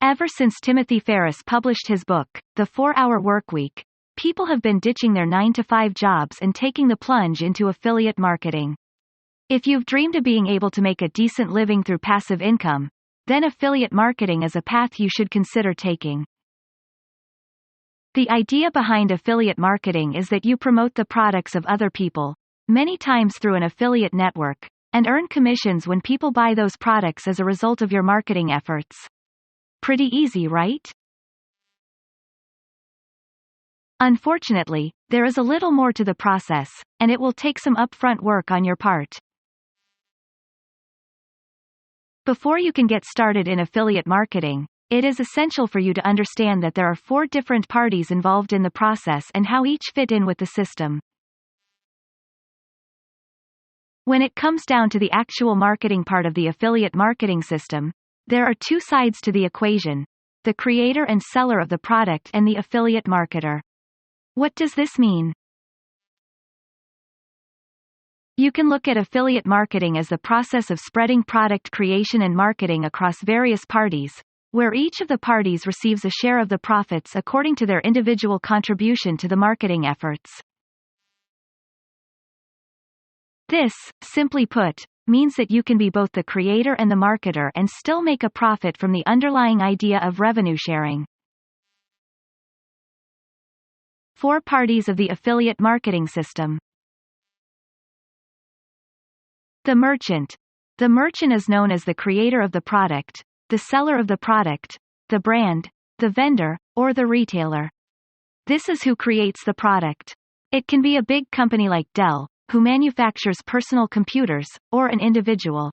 Ever since Timothy Ferriss published his book, The 4-Hour Workweek, people have been ditching their 9-to-5 jobs and taking the plunge into affiliate marketing. If you've dreamed of being able to make a decent living through passive income, then affiliate marketing is a path you should consider taking. The idea behind affiliate marketing is that you promote the products of other people, many times through an affiliate network, and earn commissions when people buy those products as a result of your marketing efforts. Pretty easy, right? Unfortunately, there is a little more to the process, and it will take some upfront work on your part. Before you can get started in affiliate marketing, it is essential for you to understand that there are 4 different parties involved in the process and how each fit in with the system. When it comes down to the actual marketing part of the affiliate marketing system, there are 2 sides to the equation: the creator and seller of the product and the affiliate marketer. What does this mean? You can look at affiliate marketing as the process of spreading product creation and marketing across various parties, where each of the parties receives a share of the profits according to their individual contribution to the marketing efforts. This, simply put, means that you can be both the creator and the marketer and still make a profit from the underlying idea of revenue sharing. 4 parties of the affiliate marketing system. The merchant. The merchant is known as the creator of the product, the seller of the product, the brand, the vendor, or the retailer. This is who creates the product. It can be a big company like Dell, who manufactures personal computers, or an individual.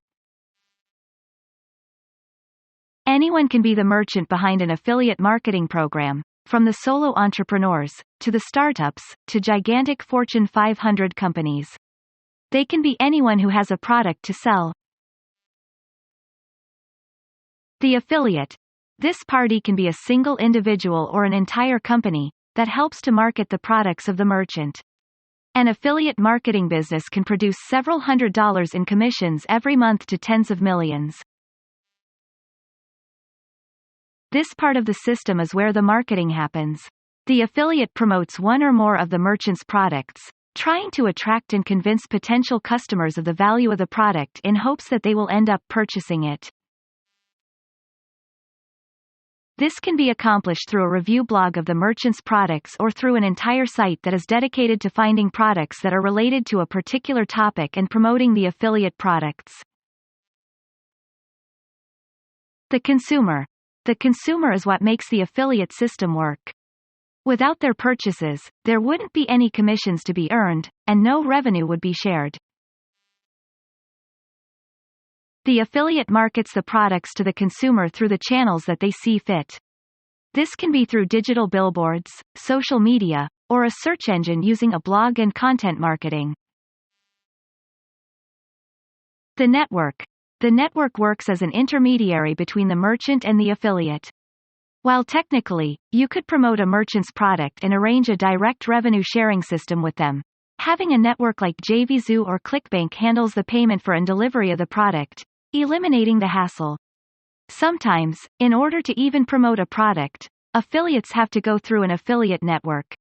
Anyone can be the merchant behind an affiliate marketing program, from the solo entrepreneurs, to the startups, to gigantic Fortune 500 companies. They can be anyone who has a product to sell. The affiliate. This party can be a single individual or an entire company that helps to market the products of the merchant. An affiliate marketing business can produce several $100s in commissions every month to tens of millions. This part of the system is where the marketing happens. The affiliate promotes one or more of the merchant's products, trying to attract and convince potential customers of the value of the product in hopes that they will end up purchasing it. This can be accomplished through a review blog of the merchant's products or through an entire site that is dedicated to finding products that are related to a particular topic and promoting the affiliate products. The consumer. The consumer is what makes the affiliate system work. Without their purchases, there wouldn't be any commissions to be earned, and no revenue would be shared. The affiliate markets the products to the consumer through the channels that they see fit. This can be through digital billboards, social media, or a search engine using a blog and content marketing. The network. The network works as an intermediary between the merchant and the affiliate. While technically, you could promote a merchant's product and arrange a direct revenue sharing system with them, having a network like JVZoo or ClickBank handles the payment for and delivery of the product, eliminating the hassle. Sometimes, in order to even promote a product, affiliates have to go through an affiliate network.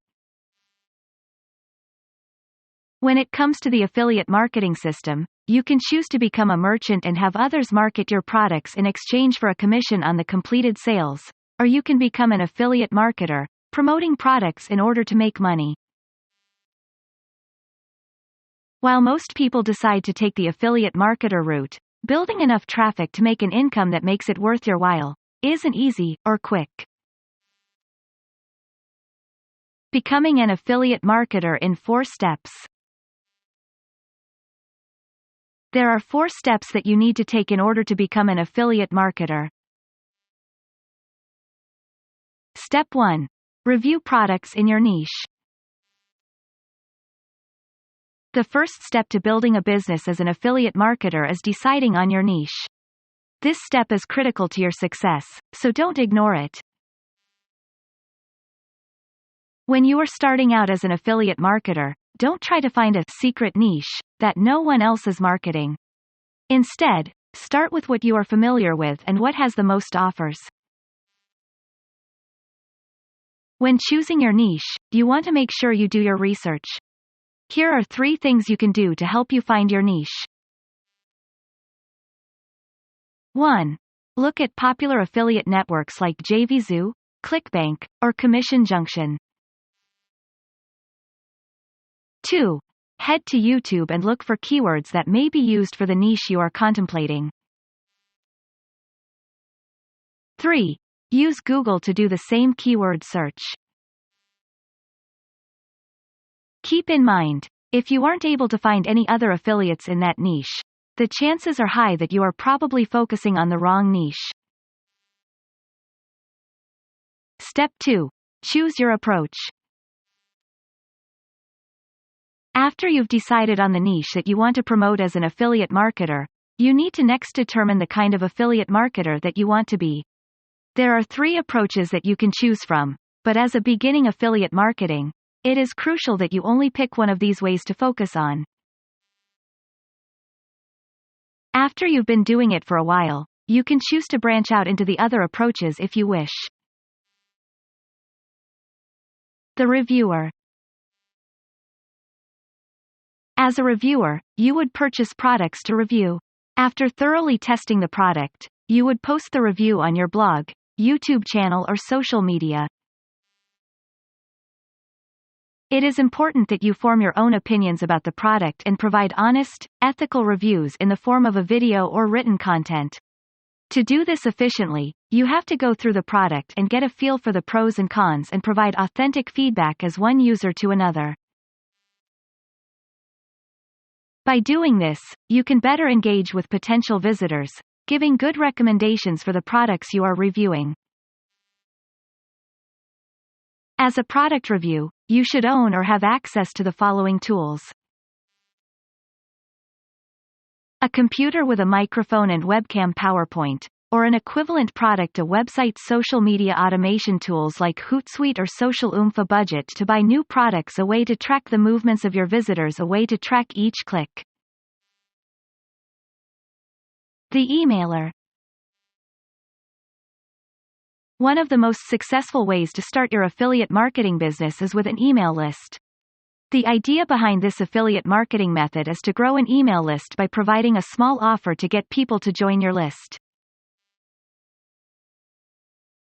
When it comes to the affiliate marketing system, you can choose to become a merchant and have others market your products in exchange for a commission on the completed sales, or you can become an affiliate marketer, promoting products in order to make money. While most people decide to take the affiliate marketer route, building enough traffic to make an income that makes it worth your while isn't easy or quick. Becoming an affiliate marketer in 4 steps. There are 4 steps that you need to take in order to become an affiliate marketer. Step 1. Review products in your niche. The first step to building a business as an affiliate marketer is deciding on your niche. This step is critical to your success, so don't ignore it. When you are starting out as an affiliate marketer, don't try to find a secret niche that no one else is marketing. Instead, start with what you are familiar with and what has the most offers. When choosing your niche, you want to make sure you do your research. Here are 3 things you can do to help you find your niche. 1. Look at popular affiliate networks like JVZoo, ClickBank, or Commission Junction. 2. Head to YouTube and look for keywords that may be used for the niche you are contemplating. 3. Use Google to do the same keyword search. Keep in mind, if you aren't able to find any other affiliates in that niche, the chances are high that you are probably focusing on the wrong niche. Step 2. Choose your approach. After you've decided on the niche that you want to promote as an affiliate marketer, you need to next determine the kind of affiliate marketer that you want to be. There are 3 approaches that you can choose from, but as a beginning affiliate marketing, it is crucial that you only pick one of these ways to focus on. After you've been doing it for a while, you can choose to branch out into the other approaches if you wish. The reviewer. As a reviewer, you would purchase products to review. After thoroughly testing the product, you would post the review on your blog, YouTube channel or social media. It is important that you form your own opinions about the product and provide honest, ethical reviews in the form of a video or written content. To do this efficiently, you have to go through the product and get a feel for the pros and cons and provide authentic feedback as one user to another. By doing this, you can better engage with potential visitors, giving good recommendations for the products you are reviewing. As a product review, you should own or have access to the following tools: a computer with a microphone and webcam, PowerPoint, or an equivalent product, a website, social media automation tools like Hootsuite or Social Oomph, a budget to buy new products, a way to track the movements of your visitors, a way to track each click. The emailer. One of the most successful ways to start your affiliate marketing business is with an email list. The idea behind this affiliate marketing method is to grow an email list by providing a small offer to get people to join your list.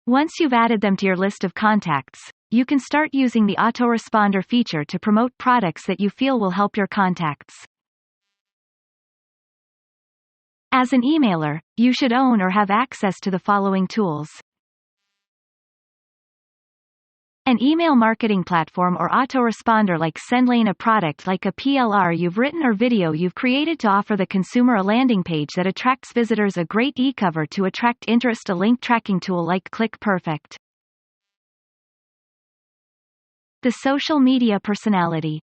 Once you've added them to your list of contacts, you can start using the autoresponder feature to promote products that you feel will help your contacts. As an emailer, you should own or have access to the following tools: an email marketing platform or autoresponder like SendLane, a product like a PLR you've written or video you've created to offer the consumer a landing page that attracts visitors, a great e-cover to attract interest, a link tracking tool like ClickPerfect. The social media personality.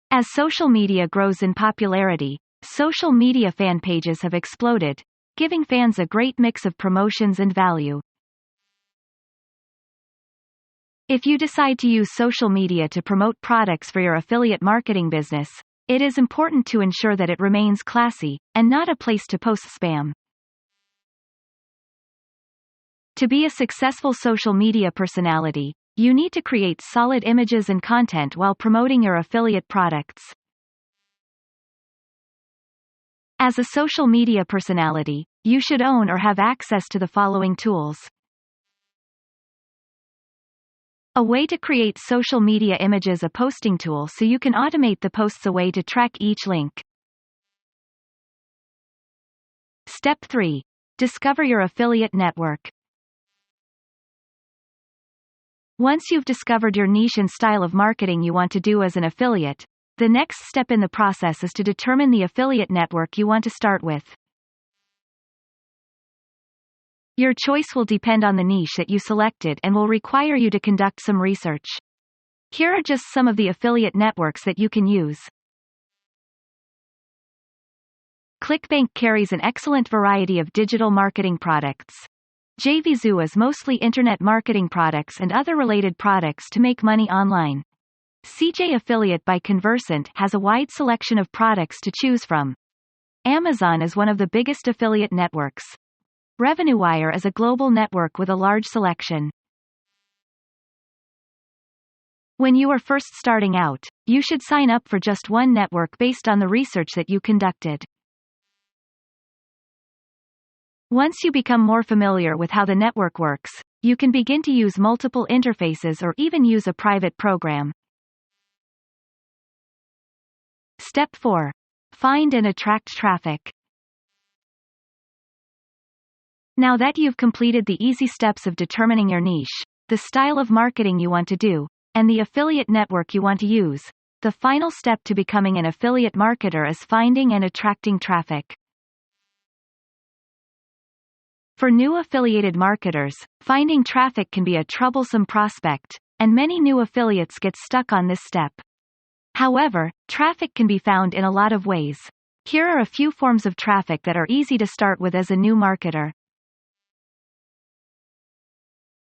As social media grows in popularity, social media fan pages have exploded, giving fans a great mix of promotions and value. If you decide to use social media to promote products for your affiliate marketing business, it is important to ensure that it remains classy, and not a place to post spam. To be a successful social media personality, you need to create solid images and content while promoting your affiliate products. As a social media personality, you should own or have access to the following tools: a way to create social media images, a posting tool so you can automate the posts, a way to track each link. Step 3. Discover your affiliate network. Once you've discovered your niche and style of marketing you want to do as an affiliate, the next step in the process is to determine the affiliate network you want to start with. Your choice will depend on the niche that you selected and will require you to conduct some research. Here are just some of the affiliate networks that you can use. ClickBank carries an excellent variety of digital marketing products. JVZoo is mostly internet marketing products and other related products to make money online. CJ Affiliate by Conversant has a wide selection of products to choose from. Amazon is one of the biggest affiliate networks. RevenueWire is a global network with a large selection. When you are first starting out, you should sign up for just one network based on the research that you conducted. Once you become more familiar with how the network works, you can begin to use multiple interfaces or even use a private program. Step 4. Find and attract traffic. Now that you've completed the easy steps of determining your niche, the style of marketing you want to do, and the affiliate network you want to use, the final step to becoming an affiliate marketer is finding and attracting traffic. For new affiliated marketers, finding traffic can be a troublesome prospect, and many new affiliates get stuck on this step. However, traffic can be found in a lot of ways. Here are a few forms of traffic that are easy to start with as a new marketer.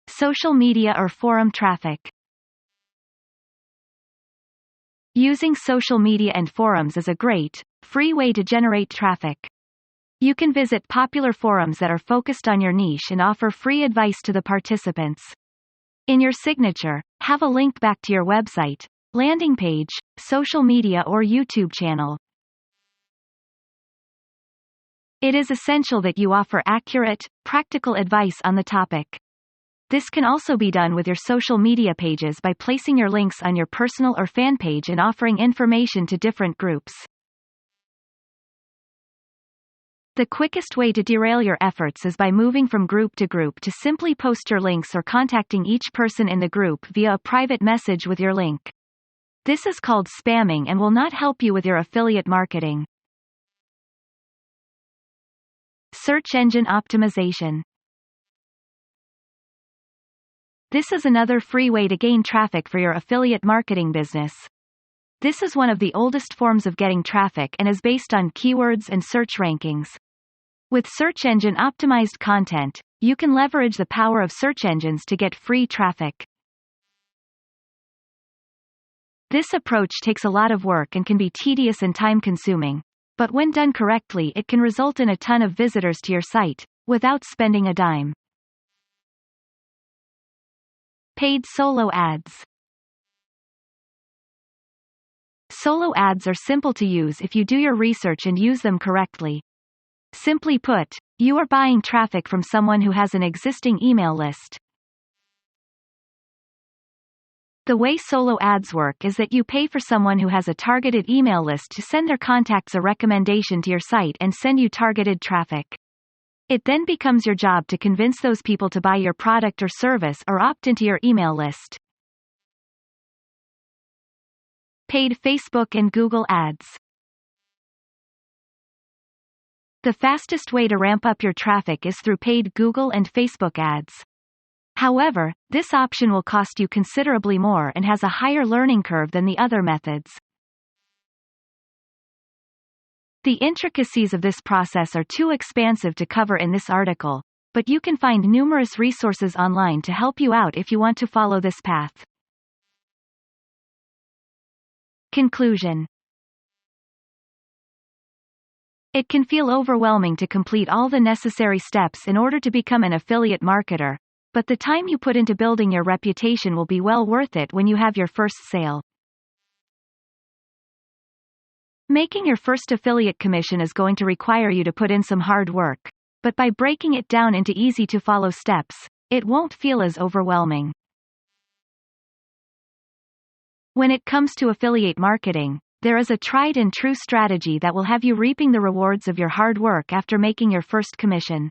Social media or forum traffic. Using social media and forums is a great, free way to generate traffic. You can visit popular forums that are focused on your niche and offer free advice to the participants. In your signature, have a link back to your website, landing page, social media or YouTube channel. It is essential that you offer accurate, practical advice on the topic. This can also be done with your social media pages by placing your links on your personal or fan page and offering information to different groups. The quickest way to derail your efforts is by moving from group to group to simply post your links or contacting each person in the group via a private message with your link. This is called spamming and will not help you with your affiliate marketing. Search engine optimization. This is another free way to gain traffic for your affiliate marketing business. This is one of the oldest forms of getting traffic and is based on keywords and search rankings. With search engine optimized content, you can leverage the power of search engines to get free traffic. This approach takes a lot of work and can be tedious and time-consuming, but when done correctly it can result in a ton of visitors to your site, without spending a dime. Paid solo ads. Solo ads are simple to use if you do your research and use them correctly. Simply put, you are buying traffic from someone who has an existing email list. The way solo ads work is that you pay for someone who has a targeted email list to send their contacts a recommendation to your site and send you targeted traffic. It then becomes your job to convince those people to buy your product or service or opt into your email list. Paid Facebook and Google ads. The fastest way to ramp up your traffic is through paid Google and Facebook ads. However, this option will cost you considerably more and has a higher learning curve than the other methods. The intricacies of this process are too expansive to cover in this article, but you can find numerous resources online to help you out if you want to follow this path. Conclusion. It can feel overwhelming to complete all the necessary steps in order to become an affiliate marketer, but the time you put into building your reputation will be well worth it when you have your first sale. Making your first affiliate commission is going to require you to put in some hard work, but by breaking it down into easy-to-follow steps, it won't feel as overwhelming. When it comes to affiliate marketing, there is a tried and true strategy that will have you reaping the rewards of your hard work after making your first commission.